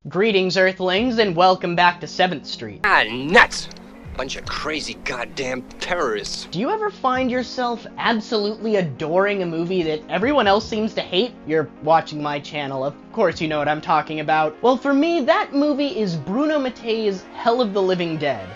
Greetings, Earthlings, and welcome back to 7th Street. Ah, nuts! Bunch of crazy goddamn terrorists. Do you ever find yourself absolutely adoring a movie that everyone else seems to hate? You're watching my channel, of course you know what I'm talking about. Well, for me, that movie is Bruno Mattei's Hell of the Living Dead.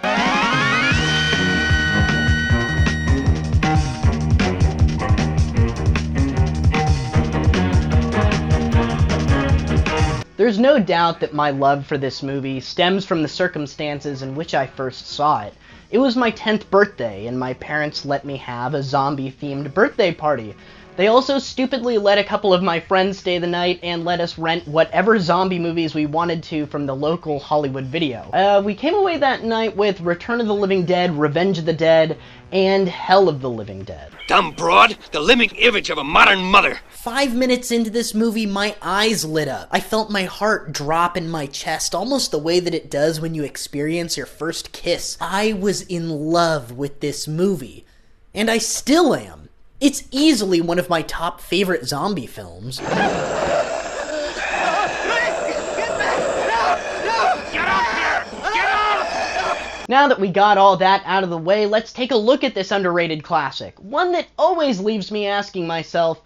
There's no doubt that my love for this movie stems from the circumstances in which I first saw it. It was my 10th birthday, and my parents let me have a zombie-themed birthday party. They also stupidly let a couple of my friends stay the night and let us rent whatever zombie movies we wanted to from the local Hollywood Video. We came away that night with Return of the Living Dead, Revenge of the Dead, and Hell of the Living Dead. Dumb broad, the living image of a modern mother. 5 minutes into this movie, my eyes lit up. I felt my heart drop in my chest, almost the way that it does when you experience your first kiss. I was in love with this movie, and I still am. It's easily one of my top favorite zombie films. Get up here! Get up! Now that we got all that out of the way, let's take a look at this underrated classic. One that always leaves me asking myself,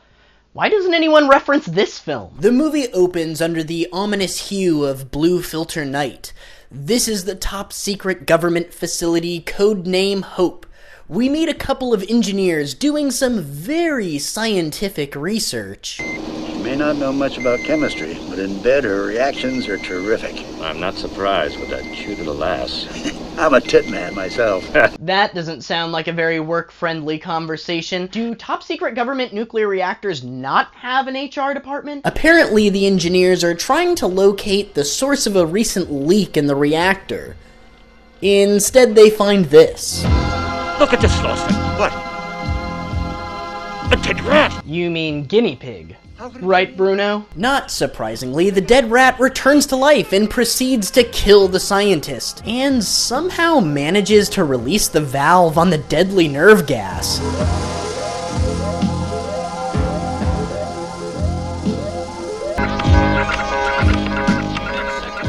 why doesn't anyone reference this film? The movie opens under the ominous hue of blue filter night. This is the top secret government facility, codename Hope. We meet a couple of engineers doing some very scientific research. She may not know much about chemistry, but in bed her reactions are terrific. I'm not surprised with that cute little lass. I'm a tit man myself. That doesn't sound like a very work-friendly conversation. Do top-secret government nuclear reactors not have an HR department? Apparently, the engineers are trying to locate the source of a recent leak in the reactor. Instead, they find this. Look at this, Lawson. What? A dead rat! You mean guinea pig. Right, Bruno? Not surprisingly, the dead rat returns to life and proceeds to kill the scientist, and somehow manages to release the valve on the deadly nerve gas.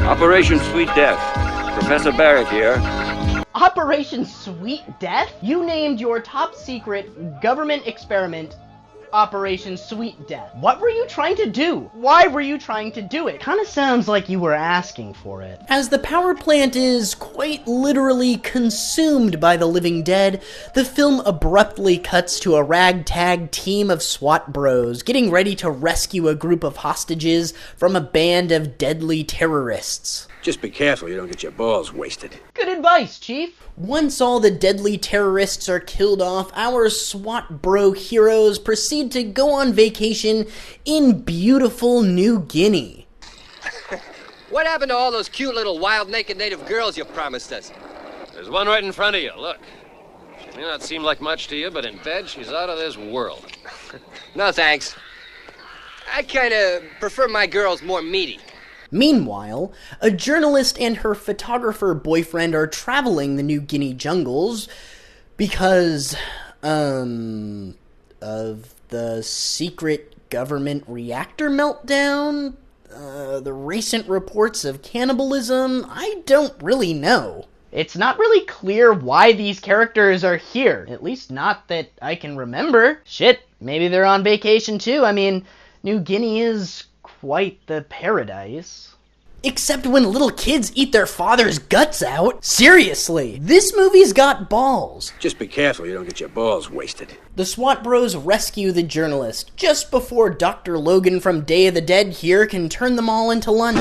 Operation Sweet Death. Professor Barrett here. Operation Sweet Death? You named your top-secret government experiment Operation Sweet Death. What were you trying to do? Why were you trying to do it? Kinda sounds like you were asking for it. As the power plant is quite literally consumed by the living dead, the film abruptly cuts to a ragtag team of SWAT bros getting ready to rescue a group of hostages from a band of deadly terrorists. Just be careful you don't get your balls wasted. Good advice, Chief. Once all the deadly terrorists are killed off, our SWAT bro heroes proceed to go on vacation in beautiful New Guinea. What happened to all those cute little wild naked native girls you promised us? There's one right in front of you, look. She may not seem like much to you, but in bed, she's out of this world. No thanks. I kinda prefer my girls more meaty. Meanwhile, a journalist and her photographer boyfriend are traveling the New Guinea jungles because, of the secret government reactor meltdown? The recent reports of cannibalism? I don't really know. It's not really clear why these characters are here. At least not that I can remember. Shit, maybe they're on vacation too. I mean, New Guinea is quite the paradise. Except when little kids eat their father's guts out. Seriously, this movie's got balls. Just be careful you don't get your balls wasted. The SWAT bros rescue the journalist just before Dr. Logan from Day of the Dead here can turn them all into lunch.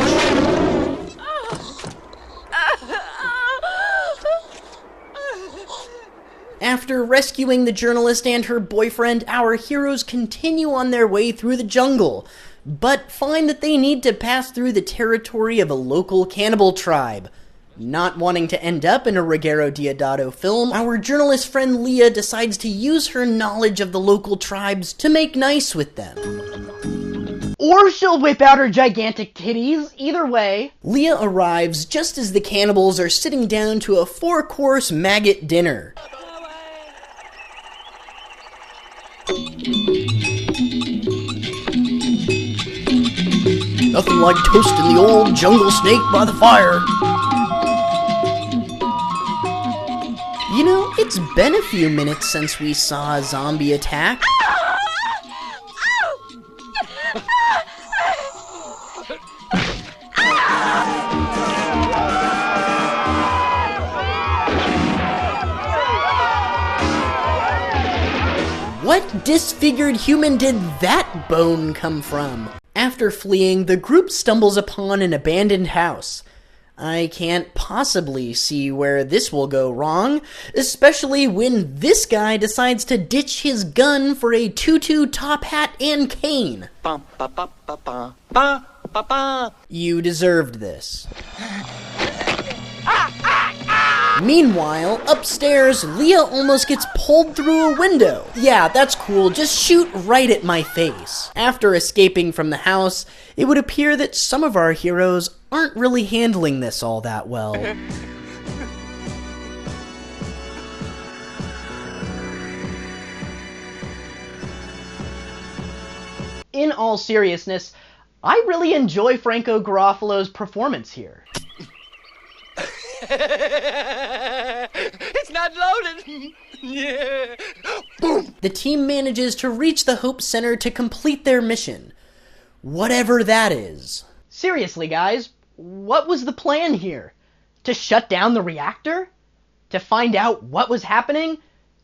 After rescuing the journalist and her boyfriend, our heroes continue on their way through the jungle, but find that they need to pass through the territory of a local cannibal tribe. Not wanting to end up in a Ruggero Deodato film, our journalist friend Leah decides to use her knowledge of the local tribes to make nice with them. Or she'll whip out her gigantic titties, either way. Leah arrives just as the cannibals are sitting down to a 4-course maggot dinner. Nothing like toasting the old jungle snake by the fire. You know, it's been a few minutes since we saw a zombie attack. What disfigured human did that bone come from? After fleeing, the group stumbles upon an abandoned house. I can't possibly see where this will go wrong, especially when this guy decides to ditch his gun for a tutu, top hat, and cane. You deserved this. Meanwhile, upstairs, Leah almost gets pulled through a window. Yeah, that's cool, just shoot right at my face. After escaping from the house, it would appear that some of our heroes aren't really handling this all that well. In all seriousness, I really enjoy Franco Garofalo's performance here. It's not loaded. Yeah. Boom! The team manages to reach the Hope Center to complete their mission. Whatever that is. Seriously, guys, what was the plan here? To shut down the reactor? To find out what was happening?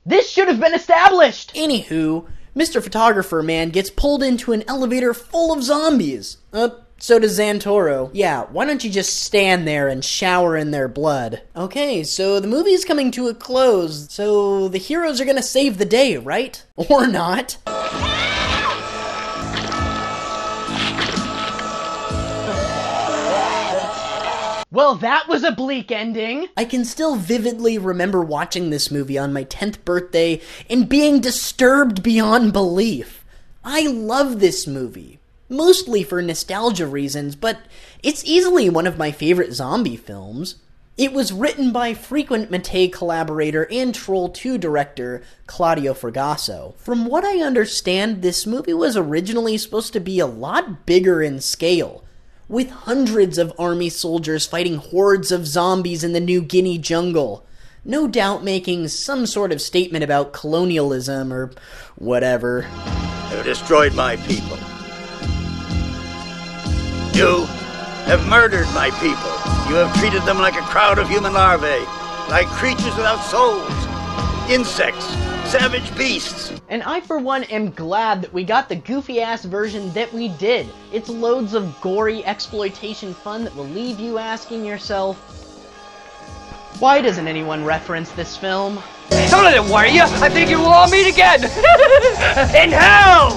This should have been established! Anywho, Mr. Photographer Man gets pulled into an elevator full of zombies. So does Xantoro. Yeah, why don't you just stand there and shower in their blood? Okay, so the movie's coming to a close, so the heroes are gonna save the day, right? Or not. Well, that was a bleak ending. I can still vividly remember watching this movie on my 10th birthday and being disturbed beyond belief. I love this movie. Mostly for nostalgia reasons, but it's easily one of my favorite zombie films. It was written by frequent Mattei collaborator and Troll 2 director Claudio Fragasso. From what I understand, this movie was originally supposed to be a lot bigger in scale, with hundreds of army soldiers fighting hordes of zombies in the New Guinea jungle, no doubt making some sort of statement about colonialism or whatever. You destroyed my people. You have murdered my people. You have treated them like a crowd of human larvae, like creatures without souls, insects, savage beasts. And I, for one, am glad that we got the goofy-ass version that we did. It's loads of gory exploitation fun that will leave you asking yourself, why doesn't anyone reference this film? Don't let it worry you. I think you will all meet again. In hell!